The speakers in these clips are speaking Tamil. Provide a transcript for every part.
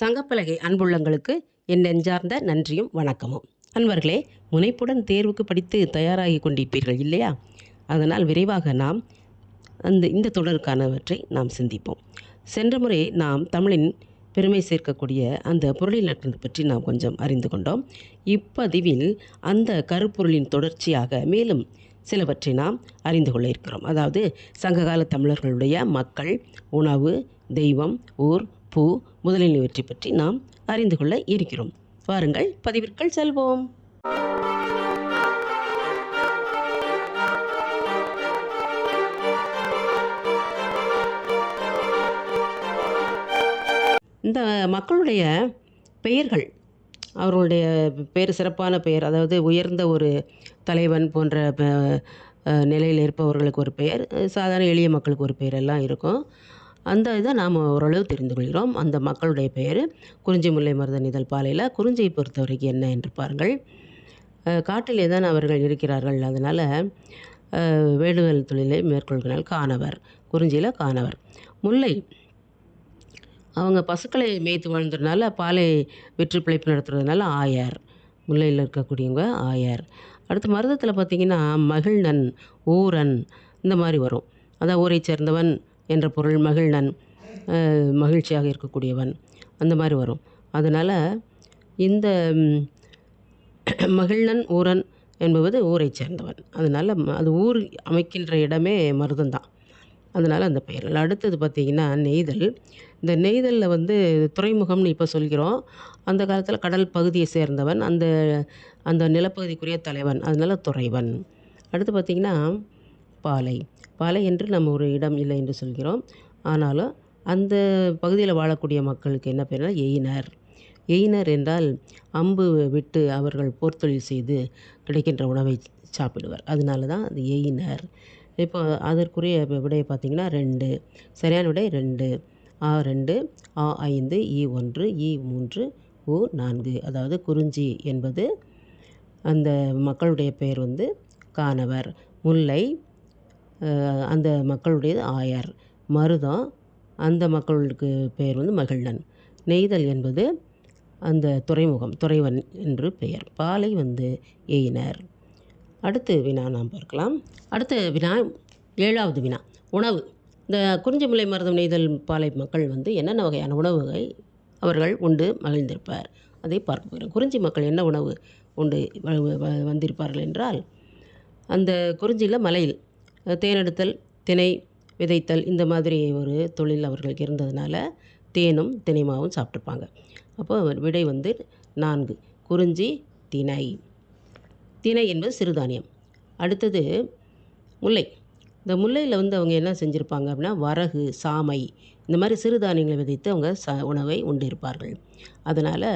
சங்கப்பலகை அன்புள்ளங்களுக்கு என் நெஞ்சார்ந்த நன்றியும் வணக்கமும். அன்பர்களே, முனைப்புடன் தேர்வுக்கு படித்து தயாராகி கொண்டிருப்பீர்கள் இல்லையா? அதனால் விரைவாக நாம் இந்த தொடருக்கானவற்றை நாம் சிந்திப்போம். சென்ற முறை நாம் தமிழின் பெருமை சேர்க்கக்கூடிய அந்த பொருளிலக்கணத்தை பற்றி நாம் கொஞ்சம் அறிந்து கொண்டோம். இப்பதிவில் அந்த கருப்பொருளின் தொடர்ச்சியாக மேலும் சிலவற்றை நாம் அறிந்து கொள்ள இருக்கிறோம். அதாவது சங்ககால தமிழர்களுடைய மக்கள், உணவு, தெய்வம், ஊர், பூ முதலியவற்றை பற்றி நாம் அறிந்து கொள்ள இருக்கிறோம். வாருங்கள், பதிவிற்குள் செல்வோம். இந்த மக்களுடைய பெயர்கள், அவர்களுடைய பெயர் சிறப்பான பெயர், அதாவது உயர்ந்த ஒரு தலைவன் போன்ற நிலையில் இருப்பவர்களுக்கு ஒரு பெயர், சாதாரண எளிய மக்களுக்கு ஒரு பெயர் எல்லாம் இருக்கும். அந்த இதை நாம் ஓரளவு தெரிந்து கொள்கிறோம். அந்த மக்களுடைய பெயர் குறிஞ்சி முல்லை மருதம் இதழ் பாலையில் குறிஞ்சியை பொறுத்த வரைக்கும் என்ன என்று பாருங்கள். காட்டிலே தான் அவர்கள் இருக்கிறார்கள். அதனால் வேடுவல் தொழிலை மேற்கொள்கிறார். காணவர், குறிஞ்சியில் காணவர். முல்லை, அவங்க பசுக்களை மேய்த்து வாழ்ந்ததுனால பாலை விற்று பிழைப்பு நடத்துறதுனால ஆயர், முல்லையில் இருக்கக்கூடியவங்க ஆயர். அடுத்து மருதத்தில் பார்த்திங்கன்னா மகிழ்நன், ஊரன் இந்த மாதிரி வரும். அதான் ஊரை சேர்ந்தவன் என்ற பொருள். மகிழ்நன், மகிழ்ச்சியாக இருக்கக்கூடியவன், அந்த மாதிரி வரும். அதனால் இந்த மகிழ்நன், ஊரன் என்பது ஊரை சேர்ந்தவன். அதனால் அது ஊர் அமைக்கின்ற இடமே மருதம்தான். அதனால் அந்த பெயர்கள். அடுத்தது பார்த்திங்கன்னா நெய்தல். இந்த நெய்தலில் துறைமுகம்னு இப்போ சொல்கிறோம். அந்த காலத்தில் கடல் பகுதியை சேர்ந்தவன், அந்த நிலப்பகுதிக்குரிய தலைவன், அதனால் துறைவன். அடுத்து பார்த்திங்கன்னா பாலை. பாலை என்று நம்ம ஒரு இடம் இல்லை என்று சொல்கிறோம். ஆனாலும் அந்த பகுதியில் வாழக்கூடிய மக்களுக்கு என்ன பேர்னா எயினர். எயினர் என்றால் அம்பு விட்டு அவர்கள் போர்த்தொழில் செய்து கிடைக்கின்ற உணவை சாப்பிடுவர். அதனால தான் அது எயினர். இப்போ அதற்குரிய விடையை பார்த்திங்கன்னா 2. சரியான விடை 2. ஆ 2, ஆ 5, ஈ 1, ஈ 3, ஊ 4. அதாவது குறிஞ்சி என்பது அந்த மக்களுடைய பெயர் காணவர். முல்லை அந்த மக்களுடையது ஆயர். மருதம் அந்த மக்களுக்கு பெயர் மகிழ்நன். நெய்தல் என்பது அந்த துறைமுகம், துறைவன் என்று பெயர். பாலை எயினர். அடுத்து வினா நாம் பார்க்கலாம். அடுத்த வினா 7வது வினா, உணவு. இந்த குறிஞ்சி முல்லை மருதம் நெய்தல் பாலை மக்கள் என்னென்ன வகையான உணவுகளை அவர்கள் உண்டு மகிழ்ந்திருப்பார், அதை பார்க்க போகிறோம். குறிஞ்சி மக்கள் என்ன உணவு உண்டு வந்திருப்பார்கள் என்றால், அந்த குறிஞ்சியில் மலையில் தேனெடுத்தல், திணை விதைத்தல் இந்த மாதிரி ஒரு தொழில் அவர்களுக்கு இருந்ததுனால தேனும் திணைமாவும் சாப்பிட்ருப்பாங்க. அப்போ விடை 4. குறிஞ்சி திணை. திணை என்பது சிறுதானியம். அடுத்தது முல்லை. இந்த முல்லையில் அவங்க என்ன செஞ்சுருப்பாங்க அப்படின்னா வரகு, சாமை இந்த மாதிரி சிறுதானியங்களை விதைத்து அவங்க உணவை உண்டு இருப்பார்கள். அதனால்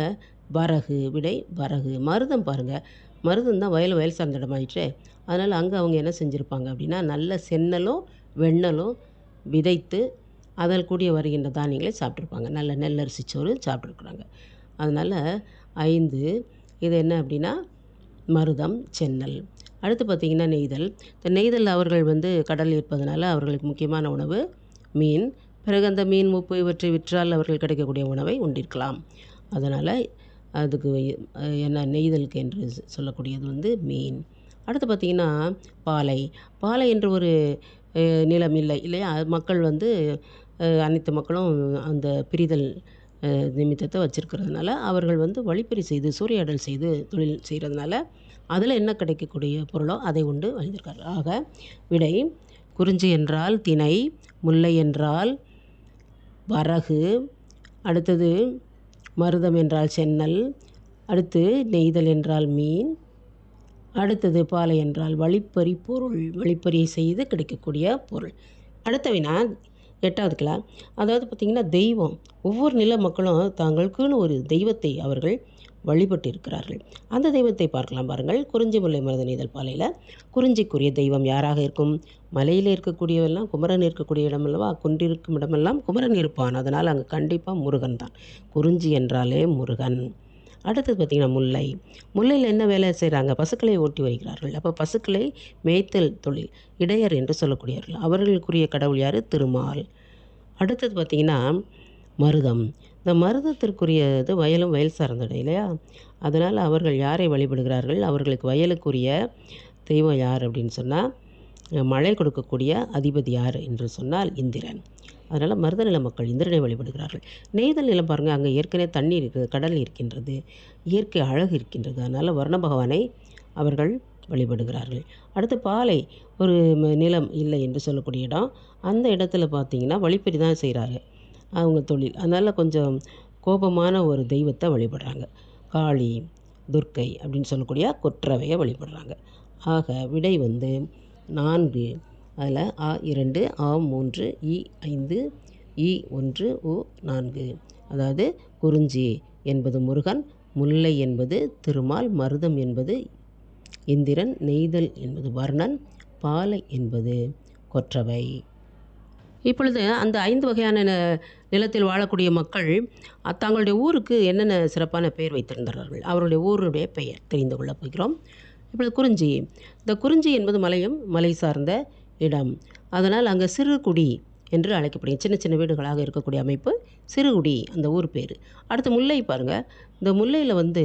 வரகு, விடை வரகு. மருதம் பாருங்கள், மருதம் தான் வயல் சார்ந்த இடமாயிற்று. அதனால் அங்கே அவங்க என்ன செஞ்சுருப்பாங்க அப்படின்னா நல்ல சென்னலும் வெண்ணலும் விதைத்து அதில் கூடிய வருகின்ற தானியங்களை சாப்பிட்ருப்பாங்க. நல்ல நெல்லரிசி சோறு சாப்பிட்ருக்குறாங்க. அதனால் 5. இது என்ன அப்படின்னா மருதம், சென்னல். அடுத்து பார்த்திங்கன்னா நெய்தல். இந்த நெய்தல் அவர்கள் கடல் இருப்பதனால அவர்களுக்கு முக்கியமான உணவு மீன். பிறகு அந்த மீன், உப்பு இவற்றை விற்றால் அவர்கள் கிடைக்கக்கூடிய உணவை உண்டிருக்கலாம். அதனால் அதுக்கு என்ன நெய்தலுக்கு என்று சொல்லக்கூடியது மீன். அடுத்து பார்த்திங்கன்னா பாலை. பாலை என்று ஒரு நிலம் இல்லை இல்லையா? மக்கள் அனைத்து மக்களும் அந்த பிரிதல் நிமித்தத்தை வச்சுருக்கிறதுனால அவர்கள் வழிப்பறி செய்து சூறையாடல் செய்து தொழில் செய்கிறதுனால அதில் என்ன கிடைக்கக்கூடிய பொருளோ அதை உண்டு வழிந்திருக்கார். ஆக விடை குறிஞ்சி என்றால் திணை, முல்லை என்றால் வரகு, அடுத்தது மருதம் என்றால் சென்னல், அடுத்து நெய்தல் என்றால் மீன், அடுத்தது பாலை என்றால் வழிப்பறி பொருள், வழிப்பறியை செய்து கிடைக்கக்கூடிய பொருள். அடுத்த வினா 8வது கிளாஸ். அதாவது பார்த்திங்கன்னா தெய்வம். ஒவ்வொரு நில மக்களும் தாங்களுக்குன்னு ஒரு தெய்வத்தை அவர்கள் வழிபட்டு இருக்கிறார்கள். அந்த தெய்வத்தை பார்க்கலாம் பாருங்கள். குறிஞ்சி முல்லை மருத நெய்தல் பாலையில் குறிஞ்சிக்குரிய தெய்வம் யாராக இருக்கும்? மலையில் இருக்கக்கூடியவெல்லாம் குமரன் இருக்கக்கூடிய இடமல்லவா? குன்றிருக்கும் இடமெல்லாம் குமரன் இருப்பான். அதனால் அங்கே கண்டிப்பாக முருகன் தான். குறிஞ்சி என்றாலே முருகன். அடுத்தது பார்த்திங்கன்னா முல்லை. முல்லையில் என்ன வேலை செய்கிறாங்க? பசுக்களை ஓட்டி வருகிறார்கள். அப்போ பசுக்களை மேய்த்தல் தொழில், இடையர் என்று சொல்லக்கூடியவர்கள். அவர்களுக்குரிய கடவுள் யார்? திருமால். அடுத்தது பார்த்திங்கன்னா மருதம். இந்த மருதத்திற்குரியது வயலும் வயல் சார்ந்த இடம் இல்லையா? அதனால் அவர்கள் யாரை வழிபடுகிறார்கள்? அவர்களுக்கு வயலுக்குரிய தெய்வம் யார் அப்படின்னு சொன்னால், மழை கொடுக்கக்கூடிய அதிபதி யார் என்று சொன்னால் இந்திரன். அதனால் மருத நில மக்கள் இந்திரனை வழிபடுகிறார்கள். நெய்தல் நிலம் பாருங்கள், அங்கே ஏற்கனவே தண்ணீர் இருக்குது, கடல் இருக்கின்றது, இயற்கை அழகு இருக்கின்றது. அதனால் வர்ண பகவானை அவர்கள் வழிபடுகிறார்கள். அடுத்து பாலை, ஒரு நிலம் இல்லை என்று சொல்லக்கூடிய இடம். அந்த இடத்துல பார்த்திங்கன்னா வழிப்பறி தான் செய்கிறாங்க அவங்க தொழில். அதனால் கொஞ்சம் கோபமான ஒரு தெய்வத்தை வழிபடுறாங்க. காளி, துர்க்கை அப்படின்னு சொல்லக்கூடிய கொற்றவையை வழிபடுறாங்க. ஆக விடை வந்து 4. அதில் அ 2, ஆ 3, இ 5, இ 1, உ 4. அதாவது குறிஞ்சி என்பது முருகன், முல்லை என்பது திருமால், மருதம் என்பது இந்திரன், நெய்தல் என்பது வர்ணன், பாலை என்பது கொற்றவை. இப்பொழுது அந்த 5 வகையான நிலத்தில் வாழக்கூடிய மக்கள் தங்களுடைய ஊருக்கு என்னென்ன சிறப்பான பெயர் வைத்திருந்தார்கள், அவருடைய ஊருடைய பெயர் தெரிந்து கொள்ளப் போகிறோம். இப்பொழுது குறிஞ்சி. இந்த குறிஞ்சி என்பது மலையும் மலை சார்ந்த இடம். அதனால் அங்கே சிறுகுடி என்று அழைக்கப்படுகிறது. சின்ன சின்ன வீடுகளாக இருக்கக்கூடிய அமைப்பு சிறுகுடி, அந்த ஊர் பேர். அடுத்து முல்லை பாருங்கள். இந்த முல்லையில் வந்து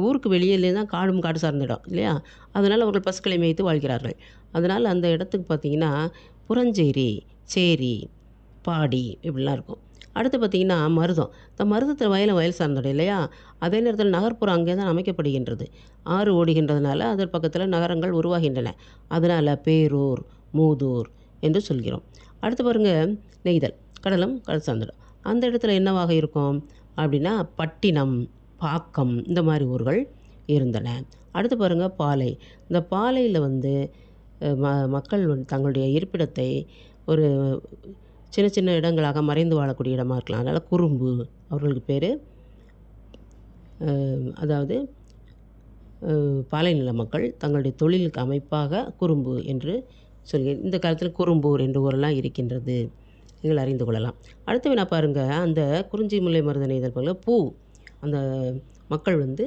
ஊருக்கு வெளியிலே தான் காடு சார்ந்த இடம் இல்லையா? அதனால் அவர்கள் பசுக்களை மேய்த்து வாழ்கிறார்கள். அதனால் அந்த இடத்துக்கு பார்த்திங்கன்னா புறஞ்சேரி, சேரி, பாடி இப்படிலாம் இருக்கும். அடுத்து பார்த்திங்கன்னா மருதம். இந்த மருதத்தில் வயல் சார்ந்த இடம் இல்லையா? அதே நேரத்தில் நகர்ப்புறம் அங்கே தான் அமைக்கப்படுகின்றது. ஆறு ஓடுகின்றதுனால அதன் பக்கத்தில் நகரங்கள் உருவாகின்றன. அதனால் பேரூர், மூதூர் என்று சொல்கிறோம். அடுத்து பாருங்கள் நெய்தல், கடலும் கடல் சார்ந்த இடம். அந்த இடத்துல என்னவாக இருக்கும் அப்படின்னா பட்டினம், பாக்கம் இந்த மாதிரி ஊர்கள் இருந்தன. அடுத்து பாருங்கள் பாலை. இந்த பாலையில் வந்து மக்கள் தங்களுடைய இருப்பிடத்தை ஒரு சின்ன சின்ன இடங்களாக மறைந்து வாழக்கூடிய இடமா இருக்கலாம். அதனால் குறும்பு அவர்களுக்கு பேர். அதாவது பாலை நில மக்கள் தங்களுடைய தொழிலுக்கு அமைப்பாக குறும்பு என்று சொல்லி இந்த காலத்தில் குறும்பூர் என்ற ஊரெல்லாம் இருக்கின்றது, நீங்கள் அறிந்து கொள்ளலாம். அடுத்து நான் பாருங்கள், அந்த குறிஞ்சி முல்லை மருத நெய்தல் போல பூ, அந்த மக்கள் வந்து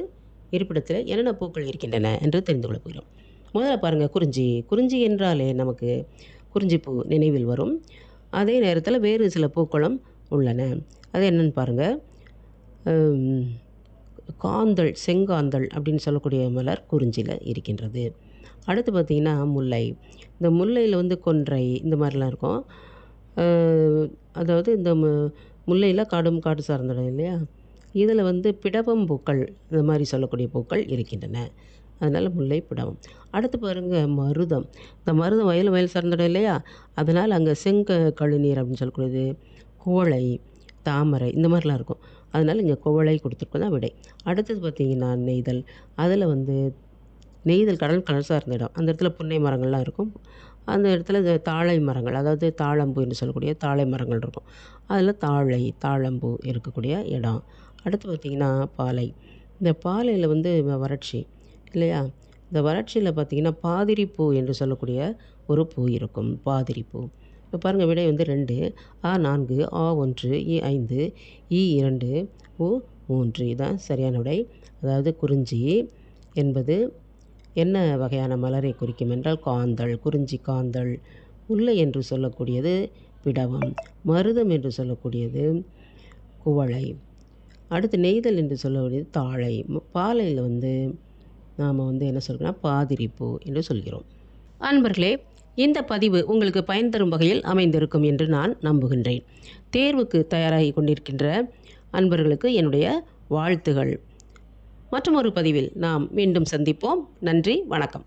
இருப்பிடத்தில் என்னென்ன பூக்கள் இருக்கின்றன என்று தெரிந்து கொள்ள போகிறோம். முதல்ல பாருங்கள் குறிஞ்சி. குறிஞ்சி என்றாலே நமக்கு குறிஞ்சிப்பூ நினைவில் வரும். அதே நேரத்தில் வேறு சில பூக்களும் உள்ளன. அது என்னென்னு பாருங்கள். காந்தள், செங்காந்தள் அப்படின்னு சொல்லக்கூடிய மலர் குறிஞ்சியில் இருக்கின்றது. அடுத்து பார்த்திங்கன்னா முல்லை. இந்த முல்லையில் வந்து கொன்றை இந்த மாதிரிலாம் இருக்கும். அதாவது இந்த முல்லையில் காடு சார்ந்த இடம் இல்லையா? இதில் வந்து பிடவம் பூக்கள் இந்த மாதிரி சொல்லக்கூடிய பூக்கள் இருக்கின்றன. அதனால் முல்லை, பிடவம். அடுத்து பாருங்கள் மருதம். இந்த மருதம் வயல் சார்ந்த இடம் இல்லையா? அதனால் அங்கே கழுநீர் அப்படின்னு சொல்லக்கூடியது, குவளை, தாமரை இந்த மாதிரிலாம் இருக்கும். அதனால் இங்கே குவளை கொடுத்துருக்கோம் தான் விடை. அடுத்தது பார்த்திங்கன்னா நெய்தல். அதில் வந்து நெய்தல் கடல் சார்ந்த இடம். அந்த இடத்துல புன்னை மரங்கள்லாம் இருக்கும். அந்த இடத்துல இந்த தாழை மரங்கள், அதாவது தாழம்பூ என்று சொல்லக்கூடிய தாழை மரங்கள் இருக்கும். அதில் தாழம்பூ இருக்கக்கூடிய இடம். அடுத்து பார்த்திங்கன்னா பாலை. இந்த பாலையில் வந்து வறட்சி இல்லையா? இந்த வறட்சியில் பார்த்திங்கன்னா பாதிரிப்பூ என்று சொல்லக்கூடிய ஒரு பூ இருக்கும், பாதிரிப்பூ. இப்போ பாருங்கள் விடை வந்து 2, ஆ 4, ஆ 1, இ 5, இ 2, உ 3. இதுதான் சரியான விடை. அதாவது குறிஞ்சி என்பது என்ன வகையான மலரை குறிக்கும் என்றால் காந்தள், குறிஞ்சி காந்தள். முல்லை என்று சொல்லக்கூடியது பிடவம், மருதம் என்று சொல்லக்கூடியது குவளை. அடுத்து நெய்தல் என்று சொல்லக்கூடியது தாழை. பாலையில் வந்து நாம் வந்து என்ன சொல்கிறோம்னா பாதிரிப்பூ என்று சொல்கிறோம். அன்பர்களே, இந்த பதிவு உங்களுக்கு பயன் தரும் வகையில் அமைந்திருக்கும் என்று நான் நம்புகின்றேன். தேர்வுக்கு தயாராகி கொண்டிருக்கின்ற அன்பர்களுக்கு என்னுடைய வாழ்த்துகள். மற்றொரு பதிவில் நாம் மீண்டும் சந்திப்போம். நன்றி, வணக்கம்.